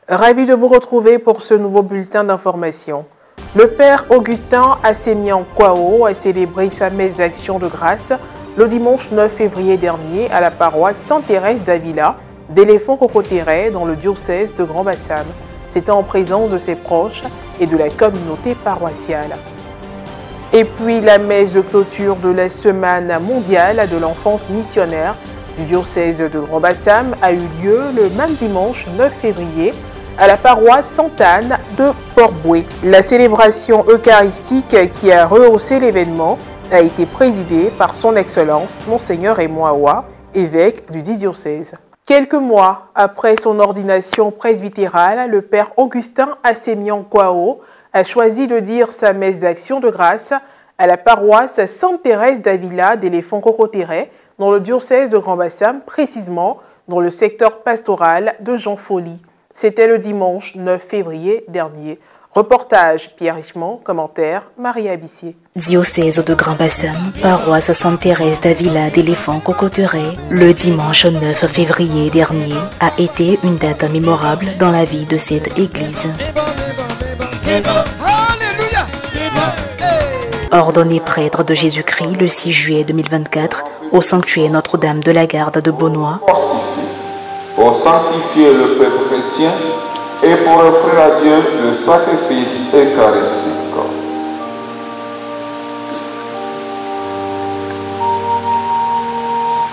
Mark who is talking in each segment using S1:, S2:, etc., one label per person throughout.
S1: Ravi de vous retrouver pour ce nouveau bulletin d'information. Le père Augustin Assemian Kwao a célébré sa messe d'action de grâce le dimanche 9 février dernier à la paroisse Sainte-Thérèse d'Avila d'Éléphant-Cocotéret dans le diocèse de Grand Bassam. C'était en présence de ses proches et de la communauté paroissiale. Et puis la messe de clôture de la Semaine mondiale de l'enfance missionnaire du diocèse de Grand Bassam a eu lieu le même dimanche 9 février à la paroisse Sainte-Anne de Port-Bouët. La célébration eucharistique qui a rehaussé l'événement a été présidée par son Excellence Monseigneur Emoawa, évêque du dit diocèse. Quelques mois après son ordination presbytérale, le père Augustin Assemian Kwao a choisi de dire sa messe d'action de grâce à la paroisse Sainte-Thérèse d'Avila d'Éléphant-Cocotéret dans le diocèse de Grand Bassam, précisément dans le secteur pastoral de Jean Folly. C'était le dimanche 9 février dernier. Reportage Pierre Richemont, commentaire Marie Abissier.
S2: Diocèse de Grand Bassam, paroisse Sainte-Thérèse d'Avila d'Éléphant-Cocotéret, le dimanche 9 février dernier a été une date mémorable dans la vie de cette église. Ordonné prêtre de Jésus-Christ le 6 juillet 2024 au sanctuaire Notre-Dame de la Garde de Beaunois,
S3: pour sanctifier le peuple chrétien et pour offrir à Dieu le sacrifice eucharistique.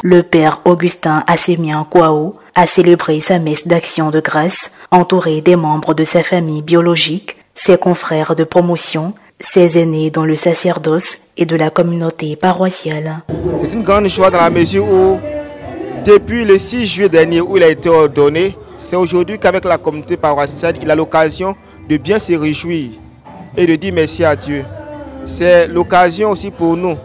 S2: Le père Augustin Assemian Kwao a célébré sa messe d'action de grâce entouré des membres de sa famille biologique, ses confrères de promotion, ses aînés dans le sacerdoce et de la communauté paroissiale.
S4: C'est une grande joie dans la mesure où, depuis le 6 juillet dernier où il a été ordonné, c'est aujourd'hui qu'avec la communauté paroissiale, il a l'occasion de bien se réjouir et de dire merci à Dieu. C'est l'occasion aussi pour nous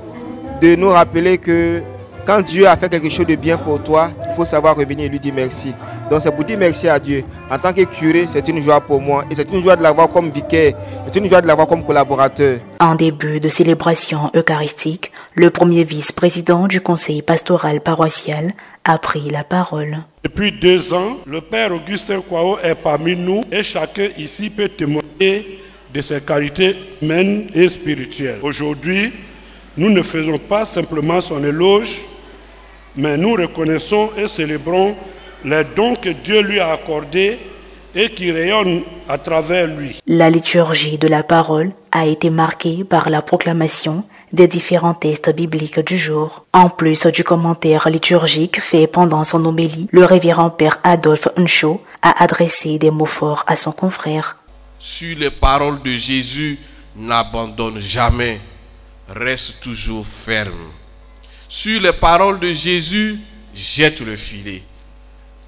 S4: de nous rappeler que quand Dieu a fait quelque chose de bien pour toi, il faut savoir revenir et lui dire merci. Donc c'est pour dire merci à Dieu. En tant que curé, c'est une joie pour moi. Et c'est une joie de l'avoir comme vicaire. C'est une joie de l'avoir comme collaborateur.
S2: En début de célébration eucharistique, le premier vice-président du conseil pastoral paroissial a pris la parole.
S5: Depuis 2 ans, le père Augustin Kwao est parmi nous et chacun ici peut témoigner de ses qualités humaines et spirituelles. Aujourd'hui, nous ne faisons pas simplement son éloge, mais nous reconnaissons et célébrons les dons que Dieu lui a accordés et qui rayonnent à travers lui.
S2: La liturgie de la parole a été marquée par la proclamation des différents textes bibliques du jour. En plus du commentaire liturgique fait pendant son homélie, le révérend père Adolphe Ncho a adressé des mots forts à son confrère.
S6: Sur les paroles de Jésus, n'abandonne jamais, reste toujours ferme. Sur les paroles de Jésus, jette le filet.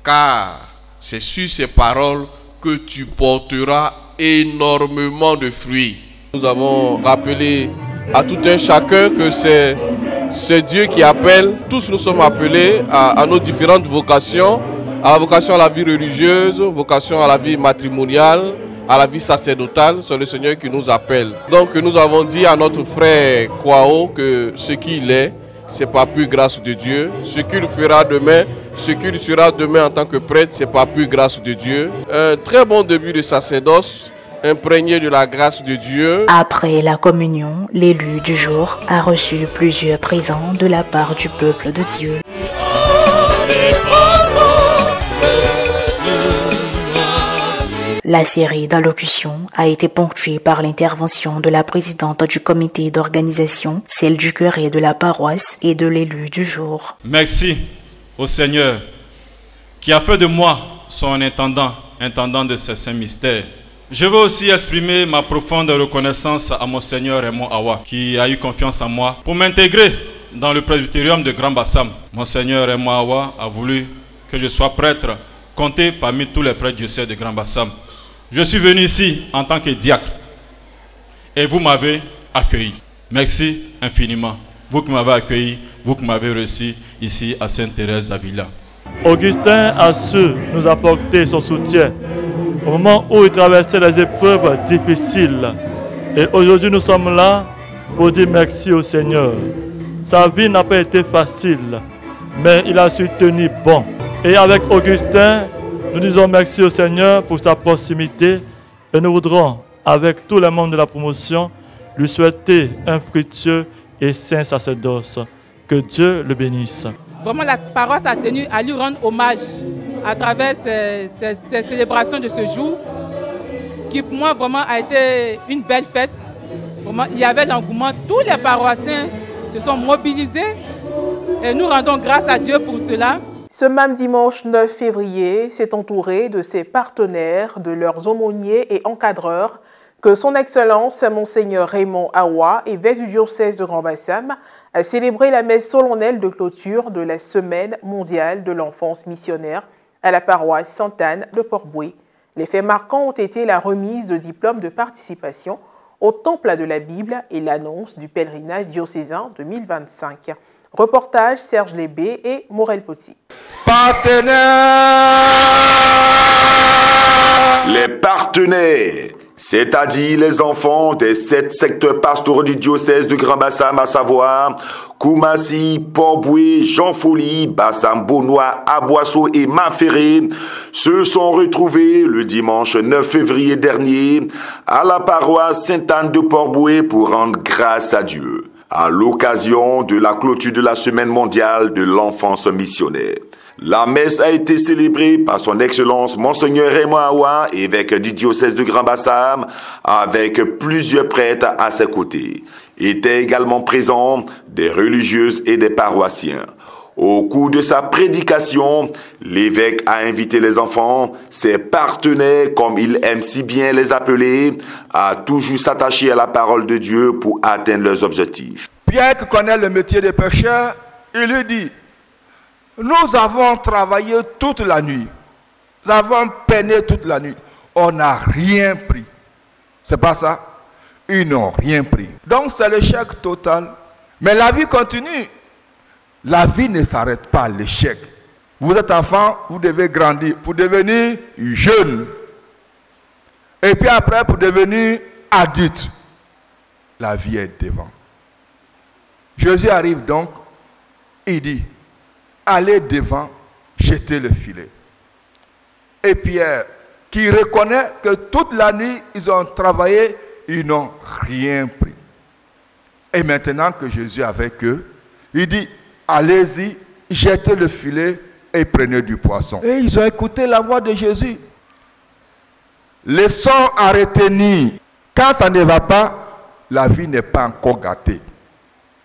S6: Car c'est sur ces paroles que tu porteras énormément de fruits. Nous avons rappelé à tout un chacun que c'est Dieu qui appelle. Tous nous sommes appelés à nos différentes vocations, à la vocation à la vie religieuse, vocation à la vie matrimoniale, à la vie sacerdotale. C'est le Seigneur qui nous appelle. Donc nous avons dit à notre frère Kwao que ce qu'il est, c'est pas plus grâce de Dieu. Ce qu'il fera demain, ce qu'il sera demain en tant que prêtre, c'est pas plus grâce de Dieu. Un très bon début de sacerdoce, imprégné de la grâce de Dieu.
S2: Après la communion, l'élu du jour a reçu plusieurs présents de la part du peuple de Dieu. La série d'allocutions a été ponctuée par l'intervention de la présidente du comité d'organisation, celle du curé de la paroisse et de l'élu du jour.
S7: Merci au Seigneur qui a fait de moi son intendant de ces saints mystères. Je veux aussi exprimer ma profonde reconnaissance à Monseigneur Raymond Awa qui a eu confiance en moi pour m'intégrer dans le presbytérium de Grand Bassam. Monseigneur Raymond Awa a voulu que je sois prêtre, compté parmi tous les prêtres diocèses de Grand Bassam. Je suis venu ici en tant que diacre et vous m'avez accueilli. Merci infiniment. Vous qui m'avez accueilli, vous qui m'avez reçu ici à Sainte-Thérèse d'Avila.
S8: Augustin a su nous apporter son soutien au moment où il traversait les épreuves difficiles. Et aujourd'hui nous sommes là pour dire merci au Seigneur. Sa vie n'a pas été facile, mais il a su tenir bon. Et avec Augustin, Nous disons merci au Seigneur pour sa proximité et nous voudrons, avec tous les membres de la promotion, lui souhaiter un fructueux et saint sacerdoce. Que Dieu le bénisse.
S9: Vraiment, la paroisse a tenu à lui rendre hommage à travers ces célébrations de ce jour, qui pour moi vraiment a été une belle fête. Vraiment, il y avait l'engouement, tous les paroissiens se sont mobilisés et nous rendons grâce à Dieu pour cela.
S1: Ce même dimanche 9 février, s'est entouré de ses partenaires, de leurs aumôniers et encadreurs, que son Excellence Monseigneur Raymond Awa, évêque du diocèse de Grand-Bassam, a célébré la messe solennelle de clôture de la Semaine mondiale de l'enfance missionnaire à la paroisse Sainte-Anne de Port-Bouët. Les faits marquants ont été la remise de diplômes de participation au Temple de la Bible et l'annonce du pèlerinage diocésain 2025. Reportage Serge Lébé et Morel Poty.
S10: Partenaires! Les partenaires, c'est-à-dire les enfants des 7 secteurs pastoraux du diocèse de Grand-Bassam, à savoir Koumassi, Port-Bouët, Jean-Folie, Bassam-Beaunois, Aboisseau et Maferré, se sont retrouvés le dimanche 9 février dernier à la paroisse Sainte-Anne de Port-Bouët pour rendre grâce à Dieu, à l'occasion de la clôture de la Semaine mondiale de l'enfance missionnaire. La messe a été célébrée par son Excellence Monseigneur Raymond Awa, évêque du diocèse de Grand-Bassam, avec plusieurs prêtres à ses côtés. Étaient également présents des religieuses et des paroissiens. Au cours de sa prédication, l'évêque a invité les enfants, ses partenaires, comme il aime si bien les appeler, à toujours s'attacher à la parole de Dieu pour atteindre leurs objectifs.
S11: Pierre, qui connaît le métier de pêcheur, il lui dit: nous avons travaillé toute la nuit, nous avons peiné toute la nuit, on n'a rien pris. C'est pas ça? Ils n'ont rien pris. Donc c'est l'échec total. Mais la vie continue. La vie ne s'arrête pas à l'échec. Vous êtes enfant, vous devez grandir pour devenir jeune. Et puis après, pour devenir adulte. La vie est devant. Jésus arrive donc, il dit: allez devant, jetez le filet. Et Pierre, qui reconnaît que toute la nuit, ils ont travaillé, ils n'ont rien pris. Et maintenant que Jésus est avec eux, il dit: allez-y, jetez le filet et prenez du poisson. Et ils ont écouté la voix de Jésus. Leçon à retenir: quand ça ne va pas, la vie n'est pas encore gâtée.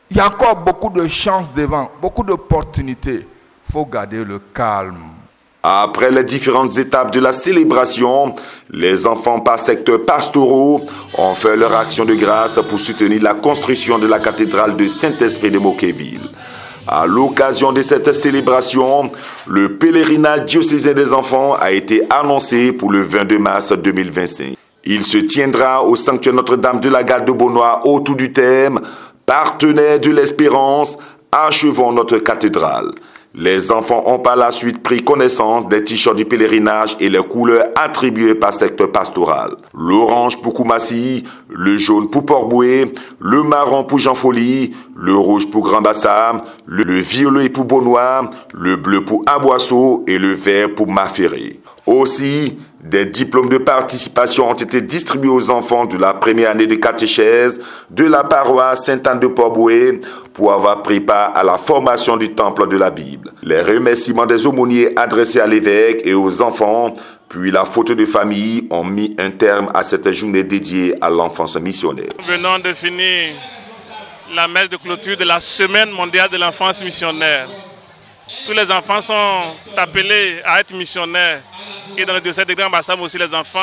S11: Il y a encore beaucoup de chances devant, beaucoup d'opportunités. Il faut garder le calme.
S10: Après les différentes étapes de la célébration, les enfants par secteur pastoraux ont fait leur action de grâce pour soutenir la construction de la cathédrale de Saint-Esprit de Moqueville. À l'occasion de cette célébration, le pèlerinage diocésain des enfants a été annoncé pour le 22 mars 2025. Il se tiendra au sanctuaire Notre-Dame de la Garde de Beaunois autour du thème « Partenaires de l'espérance, achevons notre cathédrale ». Les enfants ont par la suite pris connaissance des t-shirts du pèlerinage et les couleurs attribuées par secteur pastoral. L'orange pour Koumassi, le jaune pour Port-Bouët, le marron pour Jean-Folie, le rouge pour Grand-Bassam, le violet pour Beaunois, le bleu pour Aboisseau et le vert pour Maferré. Aussi, des diplômes de participation ont été distribués aux enfants de la première année de catéchèse de la paroisse Sainte-Anne de Port-Bouët pour avoir pris part à la formation du Temple de la Bible. Les remerciements des aumôniers adressés à l'évêque et aux enfants, puis la photo de famille ont mis un terme à cette journée dédiée à l'enfance missionnaire.
S12: Nous venons de finir la messe de clôture de la Semaine mondiale de l'enfance missionnaire. Tous les enfants sont appelés à être missionnaires. Et dans le diocèse de Grand-Bassam aussi, les enfants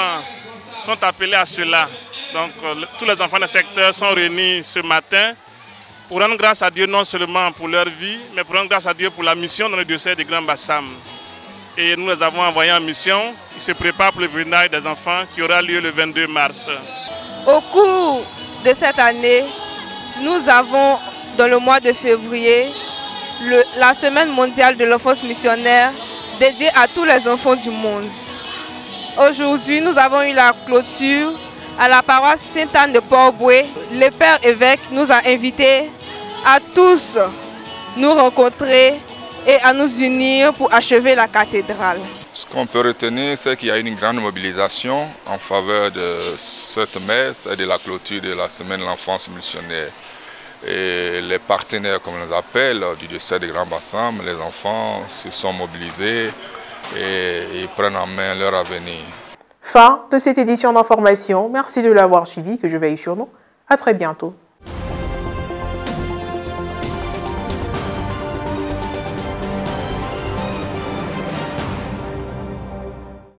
S12: sont appelés à cela. Donc tous les enfants du secteur sont réunis ce matin pour rendre grâce à Dieu non seulement pour leur vie, mais pour rendre grâce à Dieu pour la mission dans le diocèse de Grand-Bassam. Et nous les avons envoyés en mission. Ils se préparent pour le pèlerinage des enfants qui aura lieu le 22 mars.
S13: Au cours de cette année, nous avons, dans le mois de février, la Semaine mondiale de l'enfance missionnaire dédiée à tous les enfants du monde. Aujourd'hui, nous avons eu la clôture à la paroisse Sainte-Anne de Port-Bouët. Le Père évêque nous a invités à tous nous rencontrer et à nous unir pour achever la cathédrale.
S3: Ce qu'on peut retenir, c'est qu'il y a une grande mobilisation en faveur de cette messe et de la clôture de la semaine de l'enfance missionnaire. Et les partenaires, comme on les appelle, du diocèse de Grand Bassam, les enfants se sont mobilisés et ils prennent en main leur avenir.
S1: Fin de cette édition d'information. Merci de l'avoir suivi, que je veille sur nous. À très bientôt.